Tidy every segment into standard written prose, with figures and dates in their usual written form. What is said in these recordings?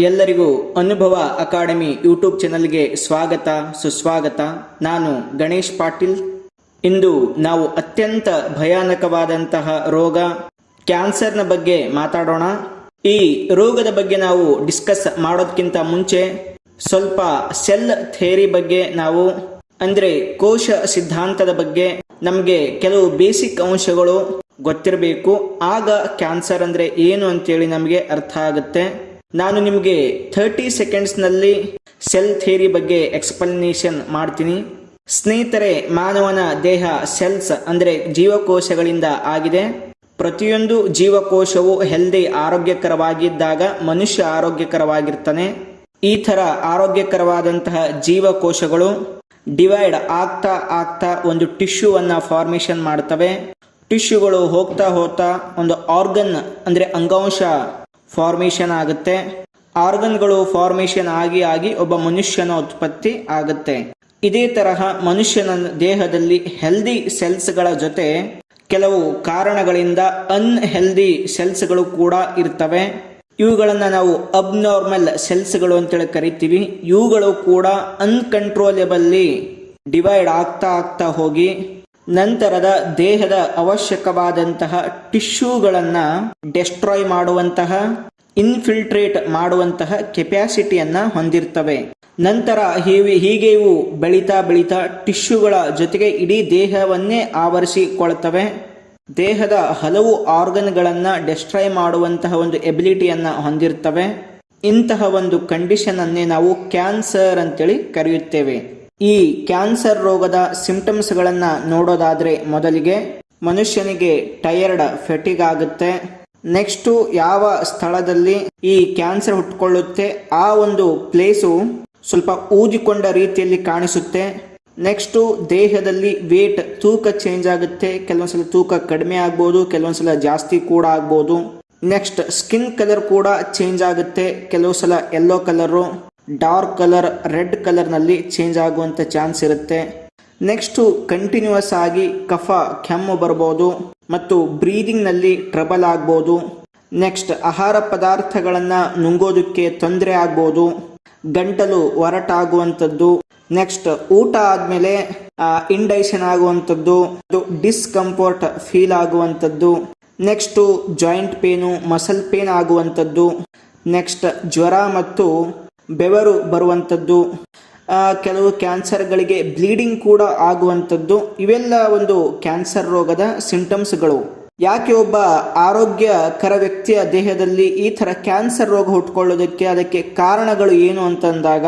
ಎಲ್ಲರಿಗೂ ಅನುಭವ academy YouTube ಚಾನಲ್ಗೆ ಸ್ವಾಗತ ಸುಸ್ವಾಗತ. ನಾನು ಗಣೇಶ್ ಪಾಟೀಲ್. ಇಂದು ನಾವು ಅತ್ಯಂತ ಭಯಾನಕವಾದಂತಹ ರೋಗ ಕ್ಯಾನ್ಸರ್ನ ಬಗ್ಗೆ ಮಾತಾಡೋಣ. ಈ ರೋಗದ ಬಗ್ಗೆ ನಾವು ಡಿಸ್ಕಸ್ ಮಾಡೋದಕ್ಕಿಂತ ಮುಂಚೆ ಸ್ವಲ್ಪ ಸೆಲ್ ಥಿಯರಿ ಬಗ್ಗೆ ನಾವು ಅಂದ್ರೆ ಕೋಶ ಸಿದ್ಧಾಂತದ ಬಗ್ಗೆ ನಮಗೆ ಕೆಲವು ಬೇಸಿಕ್ ಅಂಶಗಳು ಗೊತ್ತಿರಬೇಕು. ಆಗ ಕ್ಯಾನ್ಸರ್ ಅಂದ್ರೆ ಏನು ಅಂತೇಳಿ ನಮಗೆ ಅರ್ಥ ಆಗುತ್ತೆ. ನಾನು ನಿಮಗೆ 30 ಸೆಕೆಂಡ್ಸ್ನಲ್ಲಿ ಸೆಲ್ ಥಿಯರಿ ಬಗ್ಗೆ ಎಕ್ಸ್ಪ್ಲನೇಷನ್ ಮಾಡ್ತೀನಿ. ಸ್ನೇಹಿತರೆ, ಮಾನವನ ದೇಹ ಸೆಲ್ಸ್ ಅಂದ್ರೆ ಜೀವಕೋಶಗಳಿಂದ ಆಗಿದೆ. ಪ್ರತಿಯೊಂದು ಜೀವಕೋಶವು ಹೆಲ್ದಿ ಆರೋಗ್ಯಕರವಾಗಿದ್ದಾಗ ಮನುಷ್ಯ ಆರೋಗ್ಯಕರವಾಗಿರ್ತಾನೆ. ಈ ಥರ ಆರೋಗ್ಯಕರವಾದಂತಹ ಜೀವಕೋಶಗಳು ಡಿವೈಡ್ ಆಗ್ತಾ ಆಗ್ತಾ ಒಂದು ಟಿಶ್ಯೂವನ್ನ ಫಾರ್ಮೇಷನ್ ಮಾಡ್ತವೆ. ಟಿಶ್ಯೂಗಳು ಹೋಗ್ತಾ ಹೋಗ್ತಾ ಒಂದು ಆರ್ಗನ್ ಅಂದ್ರೆ ಅಂಗಾಂಶ ಫಾರ್ಮೇಷನ್ ಆಗುತ್ತೆ. ಆರ್ಗನ್ಗಳು ಫಾರ್ಮೇಷನ್ ಆಗಿ ಒಬ್ಬ ಮನುಷ್ಯನ ಉತ್ಪತ್ತಿ ಆಗುತ್ತೆ. ಇದೇ ತರಹ ಮನುಷ್ಯನ ದೇಹದಲ್ಲಿ ಹೆಲ್ದಿ ಸೆಲ್ಸ್ಗಳ ಜೊತೆ ಕೆಲವು ಕಾರಣಗಳಿಂದ ಅನ್ಹೆಲ್ದಿ ಸೆಲ್ಸ್ಗಳು ಕೂಡ ಇರ್ತವೆ. ಇವುಗಳನ್ನ ನಾವು ಅಬ್ನಾರ್ಮಲ್ ಸೆಲ್ಸ್ಗಳು ಅಂತೇಳಿ ಕರಿತೀವಿ. ಇವುಗಳು ಕೂಡ ಅನ್ಕಂಟ್ರೋಲೇಬಲ್ಲಿ ಡಿವೈಡ್ ಆಗ್ತಾ ಹೋಗಿ ನಂತರದ ದೇಹದ ಅವಶ್ಯಕವಾದಂತಹ ಟಿಶ್ಯೂಗಳನ್ನ ಡೆಸ್ಟ್ರಾಯ್ ಮಾಡುವಂತಹ ಇನ್ಫಿಲ್ಟ್ರೇಟ್ ಮಾಡುವಂತಹ ಕೆಪಾಸಿಟಿಯನ್ನ ಹೊಂದಿರ್ತವೆ. ನಂತರ ಹೀಗೆ ಇವು ಬೆಳೀತಾ ಟಿಶ್ಯೂಗಳ ಜೊತೆಗೆ ಇಡೀ ದೇಹವನ್ನೇ ಆವರಿಸಿಕೊಳ್ತವೆ. ದೇಹದ ಹಲವು ಆರ್ಗನ್ಗಳನ್ನ ಡೆಸ್ಟ್ರಾಯ್ ಮಾಡುವಂತಹ ಒಂದು ಎಬಿಲಿಟಿಯನ್ನ ಹೊಂದಿರ್ತವೆ. ಇಂತಹ ಒಂದು ಕಂಡೀಷನ್ ಅನ್ನೇ ನಾವು ಕ್ಯಾನ್ಸರ್ ಅಂತೇಳಿ ಕರೆಯುತ್ತೇವೆ. ಈ ಕ್ಯಾನ್ಸರ್ ರೋಗದ ಸಿಂಪ್ಟಮ್ಸ್ ಗಳನ್ನ ನೋಡೋದಾದ್ರೆ ಮೊದಲಿಗೆ ಮನುಷ್ಯನಿಗೆ ಟಯರ್ಡ್, ಫೆಟಿಗ್ ಆಗುತ್ತೆ. ನೆಕ್ಸ್ಟ್ ಯಾವ ಸ್ಥಳದಲ್ಲಿ ಈ ಕ್ಯಾನ್ಸರ್ ಹುಟ್ಕೊಳ್ಳುತ್ತೆ ಆ ಒಂದು ಪ್ಲೇಸು ಸ್ವಲ್ಪ ಊದಿಕೊಂಡ ರೀತಿಯಲ್ಲಿ ಕಾಣಿಸುತ್ತೆ. ನೆಕ್ಸ್ಟ್ ದೇಹದಲ್ಲಿ ವೇಟ್, ತೂಕ ಚೇಂಜ್ ಆಗುತ್ತೆ. ಕೆಲವೊಂದ್ಸಲ ತೂಕ ಕಡಿಮೆ ಆಗ್ಬೋದು, ಕೆಲವೊಂದ್ಸಲ ಜಾಸ್ತಿ ಕೂಡ ಆಗ್ಬೋದು. ನೆಕ್ಸ್ಟ್ ಸ್ಕಿನ್ ಕಲರ್ ಕೂಡ ಚೇಂಜ್ ಆಗುತ್ತೆ. ಕೆಲವು ಸಲ yellow colour, dark colour, red colour ನಲ್ಲಿ ಚೇಂಜ್ ಆಗುವಂತ ಚಾನ್ಸ್ ಇರುತ್ತೆ. ನೆಕ್ಸ್ಟ್ ಕಂಟಿನ್ಯೂಸ್ ಆಗಿ ಕಫ, ಕೆಮ್ಮು ಬರ್ಬೋದು ಮತ್ತು ಬ್ರೀದಿಂಗ್ ನಲ್ಲಿ ಟ್ರಬಲ್ ಆಗ್ಬೋದು. ನೆಕ್ಸ್ಟ್ ಆಹಾರ ಪದಾರ್ಥಗಳನ್ನ ನುಂಗೋದಕ್ಕೆ ತೊಂದರೆ ಆಗ್ಬೋದು, ಗಂಟಲು ಒರಟಾಗುವಂಥದ್ದು. ನೆಕ್ಸ್ಟ್ ಊಟ ಆದ್ಮೇಲೆ ಇಂಡೈಷನ್ ಆಗುವಂಥದ್ದು, ಡಿಸ್ಕಂಫರ್ಟ್ ಫೀಲ್ ಆಗುವಂಥದ್ದು. Next joint pain, muscle pain ಆಗುವಂಥದ್ದು. ನೆಕ್ಸ್ಟ್ ಜ್ವರ ಮತ್ತು ಬೆವರು ಬರುವಂಥದ್ದು. ಕೆಲವು ಕ್ಯಾನ್ಸರ್ಗಳಿಗೆ ಬ್ಲೀಡಿಂಗ್ ಕೂಡ ಆಗುವಂಥದ್ದು. ಇವೆಲ್ಲ ಒಂದು ಕ್ಯಾನ್ಸರ್ ರೋಗದ ಸಿಂಟಮ್ಸ್ಗಳು. ಯಾಕೆ ಒಬ್ಬ ಆರೋಗ್ಯಕರ ವ್ಯಕ್ತಿಯ ದೇಹದಲ್ಲಿ ಈ ಥರ ಕ್ಯಾನ್ಸರ್ ರೋಗ ಹುಟ್ಕೊಳ್ಳೋದಕ್ಕೆ ಅದಕ್ಕೆ ಕಾರಣಗಳು ಏನು ಅಂತಂದಾಗ,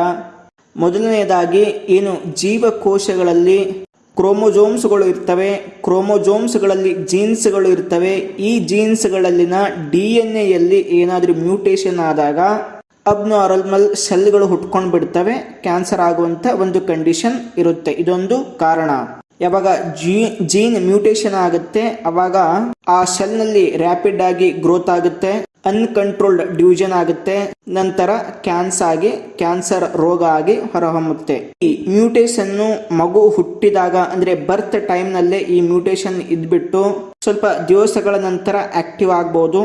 ಮೊದಲನೆಯದಾಗಿ ಏನು ಜೀವಕೋಶಗಳಲ್ಲಿ ಕ್ರೋಮೋಜೋಮ್ಸ್ಗಳು ಇರ್ತವೆ. ಕ್ರೋಮೋಜೋಮ್ಸ್ಗಳಲ್ಲಿ ಜೀನ್ಸ್ಗಳು ಇರ್ತವೆ. ಈ ಜೀನ್ಸ್ಗಳಲ್ಲಿನ DNA ಯಲ್ಲಿ ಏನಾದರೂ ಮ್ಯೂಟೇಷನ್ ಆದಾಗ ಅಬ್ನಾರ್ಮಲ್ ಸೆಲ್ಗಳು ಹುಟ್ಕೊಂಡು ಬಿಡ್ತವೆ. ಕ್ಯಾನ್ಸರ್ ಆಗುವಂತ ಒಂದು ಕಂಡೀಷನ್ ಇರುತ್ತೆ. ಇದೊಂದು ಕಾರಣ. ಯಾವಾಗ ಜೀನ್ ಮ್ಯೂಟೇಷನ್ ಆಗುತ್ತೆ ಅವಾಗ ಆ ಸೆಲ್ ನಲ್ಲಿ ರ್ಯಾಪಿಡ್ ಆಗಿ ಗ್ರೋತ್ ಆಗುತ್ತೆ, ಅನ್ಕಂಟ್ರೋಲ್ಡ್ ಡಿವಿಷನ್ ಆಗುತ್ತೆ. ನಂತರ ಕ್ಯಾನ್ಸರ್ ರೋಗ ಆಗಿ ಹೊರಹೊಮ್ಮುತ್ತೆ. ಈ ಮ್ಯೂಟೇಷನ್ ಮಗು ಹುಟ್ಟಿದಾಗ ಅಂದ್ರೆ ಬರ್ತ್ ಟೈಮ್ ನಲ್ಲೇ ಈ ಮ್ಯೂಟೇಷನ್ ಇದ್ಬಿಟ್ಟು ಸ್ವಲ್ಪ ದಿವಸಗಳ ನಂತರ ಆಕ್ಟಿವ್ ಆಗ್ಬೋದು.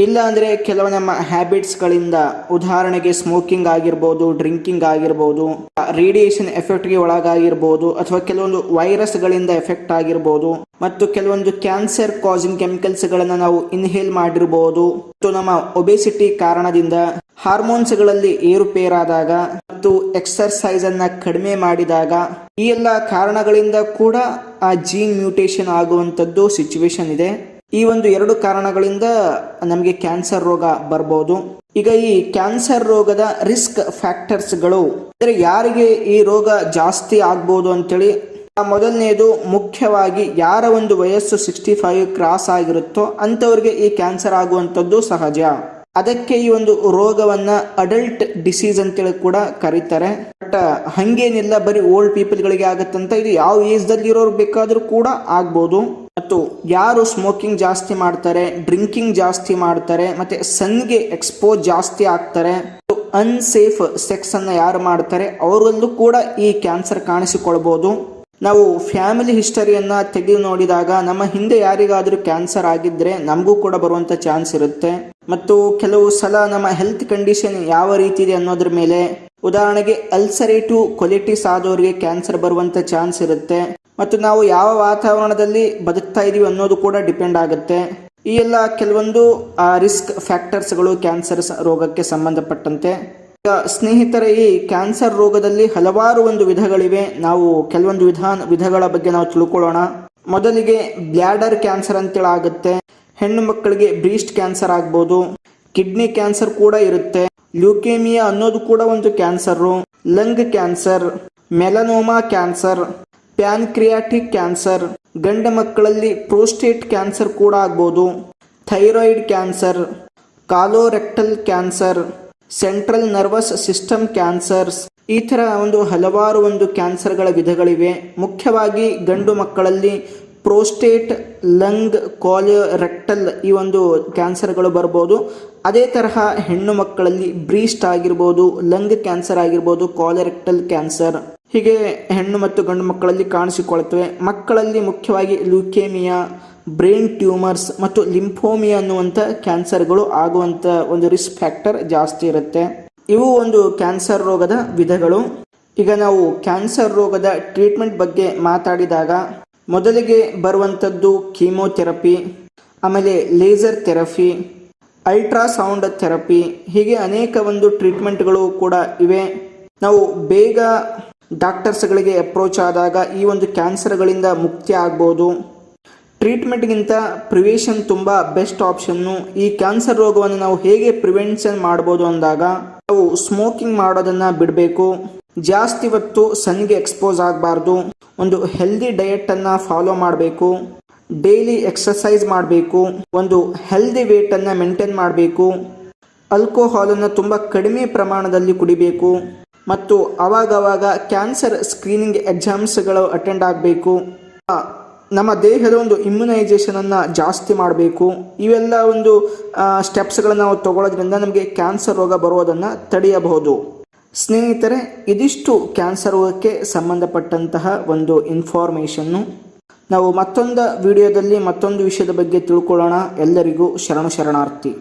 ಇಲ್ಲ ಅಂದ್ರೆ ಕೆಲವು ನಮ್ಮ ಹ್ಯಾಬಿಟ್ಸ್ ಗಳಿಂದ, ಉದಾಹರಣೆಗೆ ಸ್ಮೋಕಿಂಗ್ ಆಗಿರ್ಬೋದು, ಡ್ರಿಂಕಿಂಗ್ ಆಗಿರ್ಬೋದು, ರೇಡಿಯೇಷನ್ ಎಫೆಕ್ಟ್ ಗೆ ಒಳಗಾಗಿರ್ಬೋದು, ಅಥವಾ ಕೆಲವೊಂದು ವೈರಸ್ ಗಳಿಂದ ಎಫೆಕ್ಟ್ ಆಗಿರ್ಬೋದು, ಮತ್ತು ಕೆಲವೊಂದು ಕ್ಯಾನ್ಸರ್ ಕಾಸಿಂಗ್ ಕೆಮಿಕಲ್ಸ್ ಗಳನ್ನ ನಾವು ಇನ್ಹೇಲ್ ಮಾಡಿರ್ಬೋದು, ಮತ್ತು ನಮ್ಮ ಒಬೆಸಿಟಿ ಕಾರಣದಿಂದ ಹಾರ್ಮೋನ್ಸ್ ಗಳಲ್ಲಿ ಏರುಪೇರಾದಾಗ ಮತ್ತು ಎಕ್ಸರ್ಸೈಸ್ ಅನ್ನ ಕಡಿಮೆ ಮಾಡಿದಾಗ ಈ ಎಲ್ಲ ಕಾರಣಗಳಿಂದ ಕೂಡ ಆ ಜೀನ್ ಮ್ಯೂಟೇಷನ್ ಆಗುವಂತದ್ದು ಸಿಚುವೇಶನ್ ಇದೆ. ಈ ಒಂದು 2 ಕಾರಣಗಳಿಂದ ನಮಗೆ ಕ್ಯಾನ್ಸರ್ ರೋಗ ಬರ್ಬೋದು. ಈಗ ಈ ಕ್ಯಾನ್ಸರ್ ರೋಗದ ರಿಸ್ಕ್ ಫ್ಯಾಕ್ಟರ್ಸ್ಗಳು ಅಂದ್ರೆ ಯಾರಿಗೆ ಈ ರೋಗ ಜಾಸ್ತಿ ಆಗ್ಬೋದು ಅಂತೇಳಿ, ಮೊದಲನೇದು ಮುಖ್ಯವಾಗಿ ಯಾರ ಒಂದು ವಯಸ್ಸು 65 ಕ್ರಾಸ್ ಆಗಿರುತ್ತೋ ಅಂತವ್ರಿಗೆ ಈ ಕ್ಯಾನ್ಸರ್ ಆಗುವಂಥದ್ದು ಸಹಜ. ಅದಕ್ಕೆ ಈ ಒಂದು ರೋಗವನ್ನ ಅಡಲ್ಟ್ ಡಿಸೀಸ್ ಅಂತೇಳಿ ಕೂಡ ಕರೀತಾರೆ. ಬಟ್ ಹಂಗೇನಿಲ್ಲ, ಬರೀ ಓಲ್ಡ್ ಪೀಪಲ್ ಗಳಿಗೆ ಆಗತ್ತಂತ. ಇದು ಯಾವ ಏಜ್ ದಲ್ಲಿ ಇರೋರು ಬೇಕಾದ್ರೂ ಕೂಡ ಆಗ್ಬೋದು. ಮತ್ತು ಯಾರು ಸ್ಮೋಕಿಂಗ್ ಜಾಸ್ತಿ ಮಾಡ್ತಾರೆ, ಡ್ರಿಂಕಿಂಗ್ ಜಾಸ್ತಿ ಮಾಡ್ತಾರೆ, ಮತ್ತೆ ಸನ್ಗೆ ಎಕ್ಸ್ಪೋಸ್ ಜಾಸ್ತಿ ಆಗ್ತಾರೆ, ಅನ್ಸೇಫ್ ಸೆಕ್ಸ್ ಅನ್ನ ಯಾರು ಮಾಡ್ತಾರೆ ಅವರಲ್ಲೂ ಕೂಡ ಈ ಕ್ಯಾನ್ಸರ್ ಕಾಣಿಸಿಕೊಳ್ಬಹುದು. ನಾವು ಫ್ಯಾಮಿಲಿ ಹಿಸ್ಟರಿಯನ್ನ ತೆಗೆದು ನೋಡಿದಾಗ ನಮ್ಮ ಹಿಂದೆ ಯಾರಿಗಾದ್ರೂ ಕ್ಯಾನ್ಸರ್ ಆಗಿದ್ರೆ ನಮಗೂ ಕೂಡ ಬರುವಂತ ಚಾನ್ಸ್ ಇರುತ್ತೆ. ಮತ್ತು ಕೆಲವು ಸಲ ನಮ್ಮ ಹೆಲ್ತ್ ಕಂಡೀಷನ್ ಯಾವ ರೀತಿ ಇದೆ ಅನ್ನೋದ್ರ ಮೇಲೆ, ಉದಾಹರಣೆಗೆ ಅಲ್ಸರೇಟಿವ್ ಕೊಲಿಟಿಸ್ ಆದವರಿಗೆ ಕ್ಯಾನ್ಸರ್ ಬರುವಂತ ಚಾನ್ಸ್ ಇರುತ್ತೆ. ಮತ್ತು ನಾವು ಯಾವ ವಾತಾವರಣದಲ್ಲಿ ಬದುಕ್ತಾ ಇದೀವಿ ಅನ್ನೋದು ಕೂಡ ಡಿಪೆಂಡ್ ಆಗುತ್ತೆ. ಈ ಎಲ್ಲ ಕೆಲವೊಂದು ರಿಸ್ಕ್ ಫ್ಯಾಕ್ಟರ್ಸ್ಗಳು ಕ್ಯಾನ್ಸರ್ ರೋಗಕ್ಕೆ ಸಂಬಂಧಪಟ್ಟಂತೆ. ಈಗ ಸ್ನೇಹಿತರೆ, ಈ ಕ್ಯಾನ್ಸರ್ ರೋಗದಲ್ಲಿ ಹಲವಾರು ಒಂದು ವಿಧಗಳಿವೆ. ನಾವು ಕೆಲವೊಂದು ವಿಧಗಳ ಬಗ್ಗೆ ನಾವು ತಿಳ್ಕೊಳ್ಳೋಣ. ಮೊದಲಿಗೆ ಬ್ಲ್ಯಾಡರ್ ಕ್ಯಾನ್ಸರ್ ಅಂತೇಳಿ ಆಗುತ್ತೆ. ಹೆಣ್ಣು ಮಕ್ಕಳಿಗೆ ಬ್ರೀಸ್ಟ್ ಕ್ಯಾನ್ಸರ್ ಆಗ್ಬೋದು. ಕಿಡ್ನಿ ಕ್ಯಾನ್ಸರ್ ಕೂಡ ಇರುತ್ತೆ. ಲ್ಯೂಕೇಮಿಯಾ ಅನ್ನೋದು ಕೂಡ ಒಂದು cancer. Lung cancer, melanoma cancer, pancreatic cancer, ಗಂಡ ಮಕ್ಕಳಲ್ಲಿ ಪ್ರೋಸ್ಟೇಟ್ ಕ್ಯಾನ್ಸರ್ ಕೂಡ ಆಗ್ಬೋದು. Thyroid cancer, colorectal cancer, central nervous system cancers, ಈ ಥರ ಒಂದು ಹಲವಾರು ಒಂದು ಕ್ಯಾನ್ಸರ್ಗಳ ವಿಧಗಳಿವೆ. ಮುಖ್ಯವಾಗಿ ಗಂಡು ಮಕ್ಕಳಲ್ಲಿ ಪ್ರೋಸ್ಟೇಟ್, ಲಂಗ್, ಕಾಲೋರೆಕ್ಟಲ್ ಈ ಒಂದು ಕ್ಯಾನ್ಸರ್ಗಳು ಬರ್ಬೋದು. ಅದೇ ತರಹ ಹೆಣ್ಣು ಮಕ್ಕಳಲ್ಲಿ ಬ್ರೀಸ್ಟ್ ಆಗಿರ್ಬೋದು, ಲಂಗ್ ಕ್ಯಾನ್ಸರ್ ಆಗಿರ್ಬೋದು, ಕಾಲೋರೆಕ್ಟಲ್ ಕ್ಯಾನ್ಸರ್, ಹೀಗೆ ಹೆಣ್ಣು ಮತ್ತು ಗಂಡು ಮಕ್ಕಳಲ್ಲಿ ಕಾಣಿಸಿಕೊಳ್ತವೆ. ಮಕ್ಕಳಲ್ಲಿ ಮುಖ್ಯವಾಗಿ ಲ್ಯೂಕೇಮಿಯಾ, ಬ್ರೈನ್ ಟ್ಯೂಮರ್ಸ್ ಮತ್ತು ಲಿಂಫೋಮಿಯಾ ಅನ್ನುವಂಥ ಕ್ಯಾನ್ಸರ್ಗಳು ಆಗುವಂಥ ಒಂದು ರಿಸ್ಕ್ ಫ್ಯಾಕ್ಟರ್ ಜಾಸ್ತಿ ಇರುತ್ತೆ. ಇವು ಒಂದು ಕ್ಯಾನ್ಸರ್ ರೋಗದ ವಿಧಗಳು. ಈಗ ನಾವು ಕ್ಯಾನ್ಸರ್ ರೋಗದ ಟ್ರೀಟ್ಮೆಂಟ್ ಬಗ್ಗೆ ಮಾತಾಡಿದಾಗ ಮೊದಲಿಗೆ ಬರುವಂಥದ್ದು ಕೀಮೋಥೆರಪಿ, ಆಮೇಲೆ ಲೇಸರ್ ಥೆರಪಿ, ಅಲ್ಟ್ರಾಸೌಂಡ್ ಥೆರಪಿ, ಹೀಗೆ ಅನೇಕ ಒಂದು ಟ್ರೀಟ್ಮೆಂಟ್ಗಳು ಕೂಡ ಇವೆ. ನಾವು ಬೇಗ ಡಾಕ್ಟರ್ಸ್ಗಳಿಗೆ ಅಪ್ರೋಚ್ ಆದಾಗ ಈ ಒಂದು ಕ್ಯಾನ್ಸರ್ಗಳಿಂದ ಮುಕ್ತಿ ಆಗ್ಬೋದು. ಟ್ರೀಟ್ಮೆಂಟ್ಗಿಂತ ಪ್ರಿವೆನ್ಷನ್ ತುಂಬ ಬೆಸ್ಟ್ ಆಪ್ಷನ್ನು. ಈ ಕ್ಯಾನ್ಸರ್ ರೋಗವನ್ನು ನಾವು ಹೇಗೆ ಪ್ರಿವೆನ್ಷನ್ ಮಾಡ್ಬೋದು ಅಂದಾಗ ನಾವು ಸ್ಮೋಕಿಂಗ್ ಮಾಡೋದನ್ನು ಬಿಡಬೇಕು. ಜಾಸ್ತಿ ಹೊತ್ತು ಸನ್ಗೆ ಎಕ್ಸ್ಪೋಸ್ ಆಗಬಾರ್ದು. ಒಂದು ಹೆಲ್ದಿ ಡಯಟನ್ನು ಫಾಲೋ ಮಾಡಬೇಕು. ಡೈಲಿ ಎಕ್ಸಸೈಸ್ ಮಾಡಬೇಕು. ಒಂದು ಹೆಲ್ದಿ ವೇಟನ್ನು ಮೇಂಟೈನ್ ಮಾಡಬೇಕು. ಆಲ್ಕೋಹಾಲನ್ನು ತುಂಬ ಕಡಿಮೆ ಪ್ರಮಾಣದಲ್ಲಿ ಕುಡಿಬೇಕು. ಮತ್ತು ಆವಾಗವಾಗ ಕ್ಯಾನ್ಸರ್ ಸ್ಕ್ರೀನಿಂಗ್ ಎಕ್ಸಾಮ್ಸ್ಗಳು ಅಟೆಂಡ್ ಆಗಬೇಕು. ನಮ್ಮ ದೇಹದ ಒಂದು ಇಮ್ಯುನೈಸೇಷನನ್ನು ಜಾಸ್ತಿ ಮಾಡಬೇಕು. ಇವೆಲ್ಲ ಒಂದು ಸ್ಟೆಪ್ಸ್ಗಳನ್ನು ನಾವು ತಗೊಳ್ಳೋದ್ರಿಂದ ನಮಗೆ ಕ್ಯಾನ್ಸರ್ ರೋಗ ಬರೋದನ್ನು ತಡೆಯಬಹುದು. ಸ್ನೇಹಿತರೆ, ಇದಿಷ್ಟು ಕ್ಯಾನ್ಸರ್ ರೋಗಕ್ಕೆ ಸಂಬಂಧಪಟ್ಟಂತಹ ಒಂದು ಇನ್ಫಾರ್ಮೇಷನ್ನು. ನಾವು ಮತ್ತೊಂದು ವಿಡಿಯೋದಲ್ಲಿ ಮತ್ತೊಂದು ವಿಷಯದ ಬಗ್ಗೆ ತಿಳ್ಕೊಳ್ಳೋಣ. ಎಲ್ಲರಿಗೂ ಶರಣಾರ್ಥಿ.